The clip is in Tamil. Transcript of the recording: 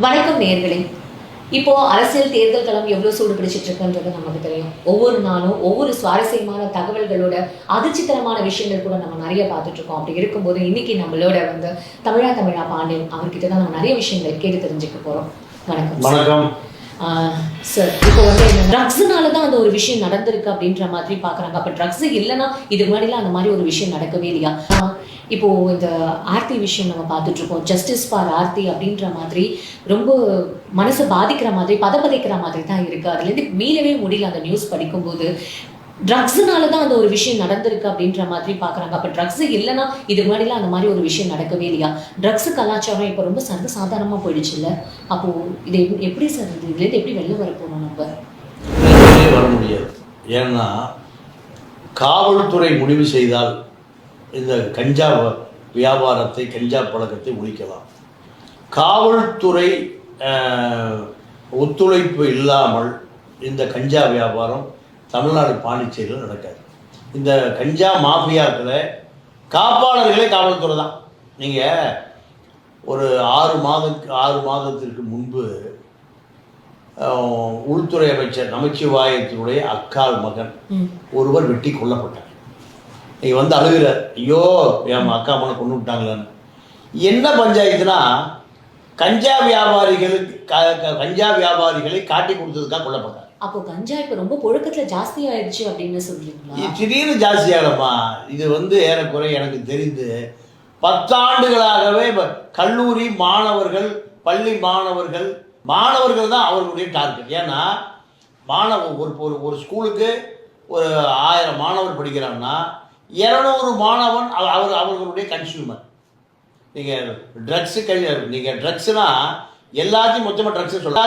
வணக்கம் நேயர்களே. இப்போ அரசியல் தேர்தல் களம் எவ்வளவு சூடு பிடிச்சிட்டு இருக்குன்றது நமக்கு தெரியும். ஒவ்வொரு நாளும் ஒவ்வொரு சுவாரஸ்யமான தகவல்களோட அதிர்ச்சித்தரமான விஷயங்கள் கூட நம்ம நிறைய பார்த்துட்டு இருக்கோம். அப்படி இருக்கும்போது இன்னைக்கு நம்மளோட தமிழா பாண்டியன் அவர்கிட்ட தான் நம்ம நிறைய விஷயங்கள் கேட்டு தெரிஞ்சுக்க போறோம். வணக்கம். வணக்கம் சார். இப்போ என்ன ட்ரக்ஸ்னால தான் அந்த ஒரு விஷயம் நடந்திருக்கு அப்படின்ற மாதிரி பாக்குறாங்க. அப்ப ட்ரக்ஸ் இல்லைன்னா இது முன்னாடிலாம் அந்த மாதிரி ஒரு விஷயம் நடக்கவே இல்லையா? இப்போ இந்த ஆர்த்தி விஷயம் நம்ம பார்த்துட்டு இருக்கோம். ஜஸ்டிஸ் ஃபார் ஆர்த்தி அப்படின்ற மாதிரி ரொம்ப மனசை பாதிக்கிற மாதிரி பதப்பதைக்கிற மாதிரி தான் இருக்கு. அதுலேருந்து மீளவே முடியல அந்த நியூஸ் படிக்கும்போது. ட்ரக்ஸ்னால தான் அந்த ஒரு விஷயம் நடந்திருக்கு அப்படின்ற மாதிரி பாக்குறாங்க. அப்ப ட்ரக்ஸ் இல்லைன்னா இது முன்னாடிலாம் அந்த மாதிரி ஒரு விஷயம் நடக்கவே இல்லையா? ட்ரக்ஸ் கலாச்சாரம் இப்போ ரொம்ப சர்வசாதாரணமா போயிடுச்சு இல்ல? அப்போ இது எப்படி சார் இதுலேருந்து எப்படி வெளில வர போகணும்? நம்ம வர முடியாது. ஏன்னா காவல்துறை முடிவு செய்தால் இந்த கஞ்சா வியாபாரத்தை கஞ்சா பழக்கத்தை ஒழிக்கலாம். காவல்துறை ஒத்துழைப்பு இல்லாமல் இந்த கஞ்சா வியாபாரம் தமிழ்நாடு பாண்டிச்சேரியில் நடக்காது. இந்த கஞ்சா மாஃபியாக்களை காப்பாளர்களே காவல்துறை தான். நீங்கள் ஒரு 6 மாதத்திற்கு முன்பு உள்துறை அமைச்சர் நமச்சிவாயத்தினுடைய அக்கால் மகன் ஒருவர் வெட்டி கொல்லப்பட்டார். நீங்கள் வந்து அழுகிறார், ஐயோ என் அக்கா மகனை கொண்டு விட்டாங்களான்னு. என்ன பஞ்சாயத்துனா கஞ்சா வியாபாரிகளை காட்டி கொடுத்ததுக்காக கொல்லப்பட்டார். அப்போ கஞ்சா இப்போ ரொம்ப புழக்கத்துல ஜாஸ்தி ஆயிடுச்சு அப்படின்னு சொல்றீங்களா? திடீர்னு ஜாஸ்தி ஆகலம்மா. இது வந்து ஏறக்குறை எனக்கு தெரிந்து 10 ஆண்டுகளாகவே கல்லூரி மாணவர்கள் பள்ளி மாணவர்கள் தான் அவர்களுடைய டார்கெட். ஏன்னா ஒரு ஸ்கூலுக்கு ஒரு 1000 மாணவர் படிக்கிறாங்கன்னா 200 மாணவன் அவர்களுடைய கன்சியூமர். நீங்கள் ட்ரக்ஸுனா எல்லாத்தையும் மொத்தமாக ட்ரக்ஸை சொல்ல